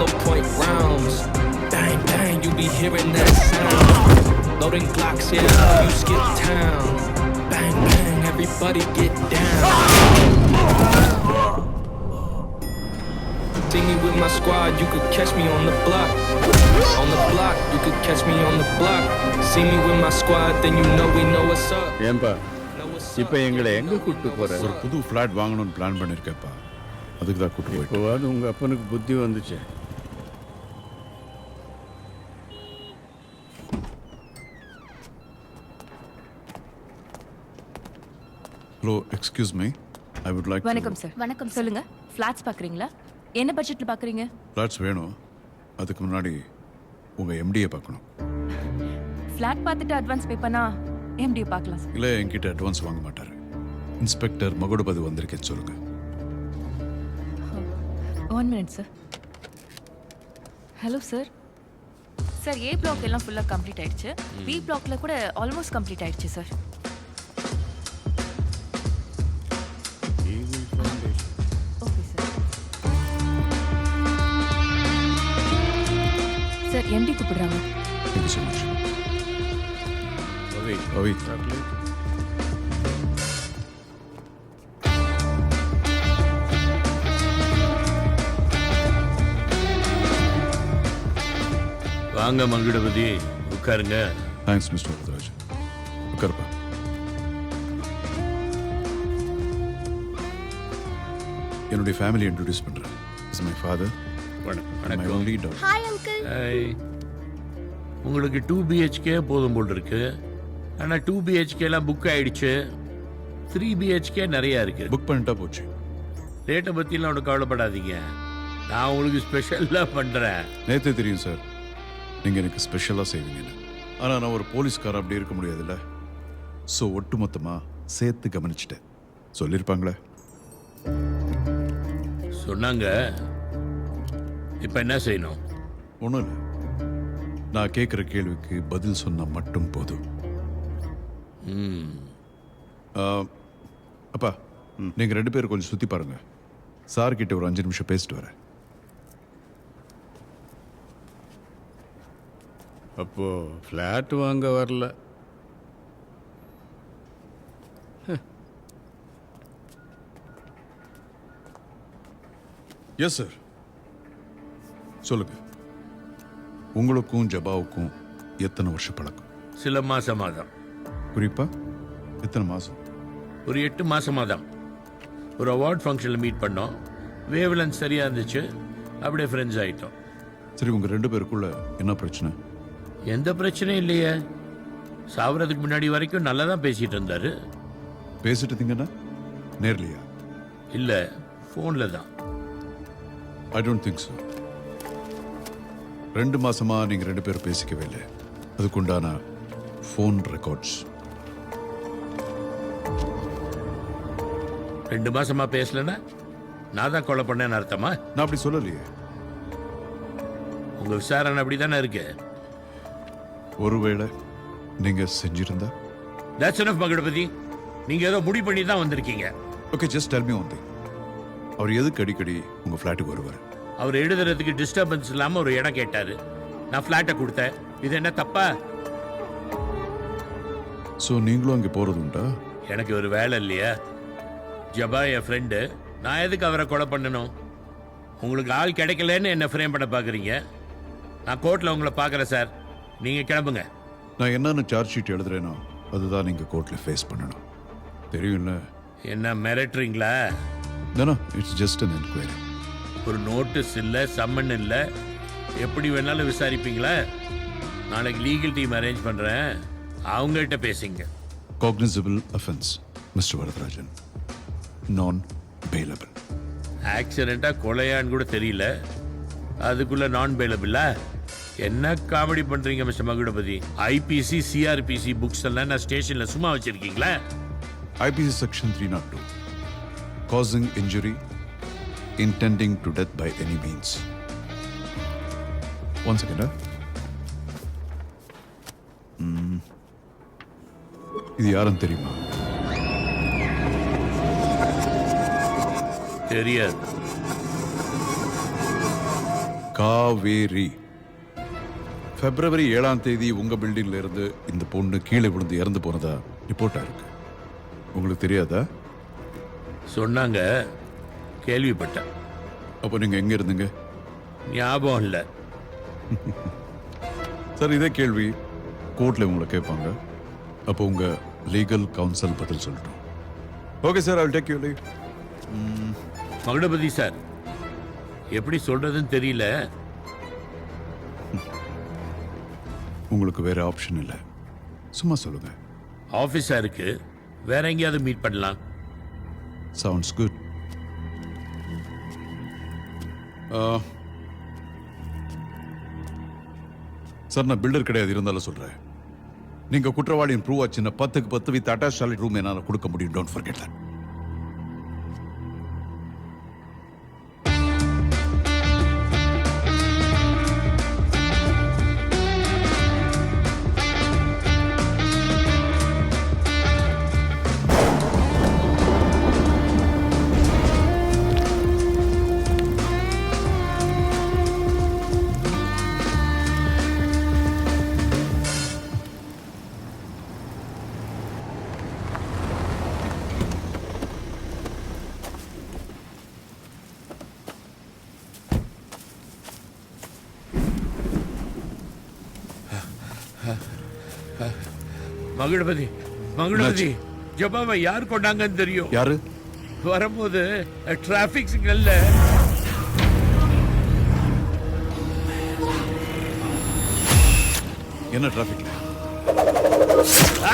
hollow point rounds. Bang, bang, you be hearing that sound. Loading Glocks, yeah, you skip town. Bang, bang, everybody get down. See me with my squad, you could catch me on the block. On the block, you could catch me on the block. See me with my squad, then you know we know what's up. ஏன்பா இப்போ எங்களை எங்கே கூப்பிட்டு போகிற? ஒரு புது flat வாங்கணும்னு plan பண்ணியிருக்கேப்பா. அதுக்கு தான் கூப்பிட்டு போயிட்டு. இப்போவாது உங்கள் அப்பனுக்கு புத்தி வந்துச்சு. Hello, excuse me, I would like. வணக்கம் சார். வணக்கம். சொல்லுங்க, ஃப்ளாட்ஸ் பார்க்குறீங்களா? என்ன பட்ஜெட்டில் பார்க்குறீங்க? ஃப்ளாட்ஸ் வேணும். அதுக்கு முன்னாடி உங்கள் எம்டியை பார்க்கணும். ஃப்ளாட் பார்த்துட்டு அட்வான்ஸ் பே பண்ணா எம்டி பார்க்கலாம் சார். இல்லை, என்கிட்ட அட்வான்ஸ் வாங்க மாட்டார். இன்ஸ்பெக்டர் மகுடபதி வந்திருக்கேன்னு சொல்லுங்கள். 1 minute sir. Hello sir. Sir, A block எல்லாம் ஃபுல்லாக கம்ப்ளீட் ஆயிடுச்சு. பி பிளாக்ல கூட ஆல்மோஸ்ட் கம்ப்ளீட் ஆயிடுச்சு sir. Okay sir. Sir, MD கூப்பிடுறாங்க. Thank you so much. Ravi Ravi, வாங்க மகுடபதி, உட்காருங்க. Thanks mister Varadaraj. உட்காருப்பா. என்னுடைய ஃபேமிலி இன்ட்ரோடியூஸ் பண்ணுறேன். Is my father. My only daughter. Hi. உங்களுக்கு 2 BHK போதும் போல் இருக்கு. ஆனால் 2 BHKலாம் புக் ஆயிடுச்சு. 3 BHK நிறையா இருக்கு. புக் பண்ணிட்டா போச்சு. ரேட்டை பற்றிலாம் ஒன்றும் கவலைப்படாதீங்க. நான் உங்களுக்கு ஸ்பெஷலாக பண்ணுறேன். நேற்றே தெரியும் சார், நீங்கள் எனக்கு ஸ்பெஷலாக செய்வீங்கன்னு. ஆனால் நான் ஒரு போலீஸ்காரர் அப்படி இருக்க முடியாதுல்ல. ஸோ ஒட்டுமொத்தமாக சேர்த்து கவனிச்சிட்டேன். சொல்லியிருப்பாங்களே. சொன்னாங்க. இப்போ என்ன செய்யணும்? ஒன்றும் இல்லை, நான் கேட்குற கேள்விக்கு பதில் சொன்னால் மட்டும் போதும். அப்பா, நீங்கள் 2 பேரும் கொஞ்சம் சுற்றி பாருங்க. சார் கிட்ட ஒரு 5 நிமிஷம் பேசிட்டு வரேன். அப்போ ஃப்ளாட் வாங்க வரல. எஸ் சார், சொல்லுங்க. உங்களுக்கும் ஜபாவுக்கும் எத்தனை வருஷம் பழக்கம்? சில மாசமாக தான். குறிப்பா எத்தனை மாதம்? ஒரு 8 மாசமாக தான். ஒரு அவார்ட் ஃபங்க்ஷனில் மீட் பண்ணோம். வேவ்லென்த் சரியாக இருந்துச்சு. அப்படியே ஃப்ரெண்ட்ஸ் ஆகிட்டோம். சரி, உங்கள் 2 பேருக்குள்ள என்ன பிரச்சனை? எந்த பிரச்சனையும் இல்லையே. சாவறதுக்கு முன்னாடி வரைக்கும் நல்லா தான் பேசிகிட்டு இருந்தார். பேசிட்டு இருந்தீங்கன்னா நேர்லையா? இல்லை, ஃபோனில் தான். I don't think so. 2 மாசமா நீங்கள் 2 பேரும் பேசிக்கவே இல்லை. அதுக்குண்டான ஃபோன் ரெக்கார்ட்ஸ். 2 மாசமா பேசலன்னா நான் தான் கொலை பண்ணேன்னு அர்த்தமா? நான் அப்படி சொல்லலையே. உங்க விசாரணை அப்படி தானே இருக்கு. ஒருவேளை நீங்க செஞ்சிருந்தா? That's enough Magudapathi. நீங்க ஏதோ முடிவு பண்ணி தான் வந்திருக்கீங்க. Okay, just tell me one thing. அவர் எதுக்கு அடிக்கடி உங்க ஃப்ளாட்டுக்கு வருவார்? அவர் எழுதுறதுக்கு டிஸ்டர்பன்ஸ் இல்லாம ஒரு இடம் கேட்டாரு. நான் ஃபிளாட்டை கொடுத்தேன். இது என்ன தப்பா? ஸோ நீங்களும் அங்கே போறது உண்டா? எனக்கு ஒரு வேலை இல்லையா? ஜபா என் ஃப்ரெண்டு. நான் எதுக்கு அவரை கொலை பண்ணணும்? உங்களுக்கு ஆள் கிடைக்கலன்னு என்ன ஃப்ரேம் பண்ண பார்க்குறீங்க. நான் கோர்ட்டில் உங்களை பார்க்குறேன் சார். நீங்கள் கிளம்புங்க. நான் என்னன்னு சார்ஜ் ஷீட் எழுதுறேனோ அதுதான் நீங்கள் கோர்ட்டில் ஃபேஸ் பண்ணணும். தெரியும்ல? என்ன மிரட்டுறீங்களா? தானோ, இட்ஸ் ஜஸ்ட் அன் என்கொயரி. ஒரு நோட்டீஸ் இல்லை, சம்மன் இல்லை, எப்படி வேணாலும் விசாரிப்பீங்களா? நாளைக்கு லீகல் டீம் அரேஞ்ச் பண்ணுறேன், அவங்கள்ட்ட பேசிங்க. காக்னிசபிள் அஃபென்ஸ் மிஸ்டர் வரதராஜன், நான் பெயிலபிள். ஆக்சிடெண்ட்டாக கொலையான்னு கூட தெரியல, அதுக்குள்ளே நான் பெயிலபிளா? என்ன காமெடி பண்ணுறீங்க mister Magudapathi? IBC CrPC books எல்லாம் நான் ஸ்டேஷனில் சும்மா வச்சுருக்கீங்களா? IBC section 302, causing injury, intending to death by any means. One second. இது யாருன்னு தெரியுமா? தெரியாது. காவேரி. பிப்ரவரி 7ஆம் தேதி உங்க பில்டிங்ல இருந்து இந்த பொண்ணு கீழே விழுந்து இறந்து போனதா ரிப்போர்ட்டா இருக்கு. உங்களுக்கு தெரியாதா? சொன்னாங்க, கேள்விப்பட்டேன். அப்போ நீங்க எங்க இருந்தீங்க? ஞாபகம் இல்லை. சார், இதே கேள்வி கோர்ட்ல உங்களை கேட்பாங்க. அப்போ உங்க லீகல் கவுன்சில் பதில் சொல்லட்டும். Okay sir, I will take you leave. Magudapathi sir, எப்படி சொல்றதுன்னு தெரியல. உங்களுக்கு வேற ஆப்ஷன் இல்லை, சும்மா சொல்லுங்க. ஆஃபீஸா இருக்கு, வேற எங்கேயாவது மீட் பண்ணலாம். Sounds good. சார், நான் பில்டர் கிடையாது, இருந்தாலும் சொல்றேன். நீங்க குற்றவாளியின் ப்ரூவ் ஆச்சுன்னா 10க்கு 10 வித் அட்டாச் டாய்லெட் ரூம் என்னால கொடுக்க முடியும். Don't forget that. Magudapathi, Magudapathi, ஜபாவை யார் கொண்டாங்கன்னு தெரியும். யாரு? வரும்போது டிராபிக் சிக்னல்ல என்ன டிராபிக்ல? ஆ!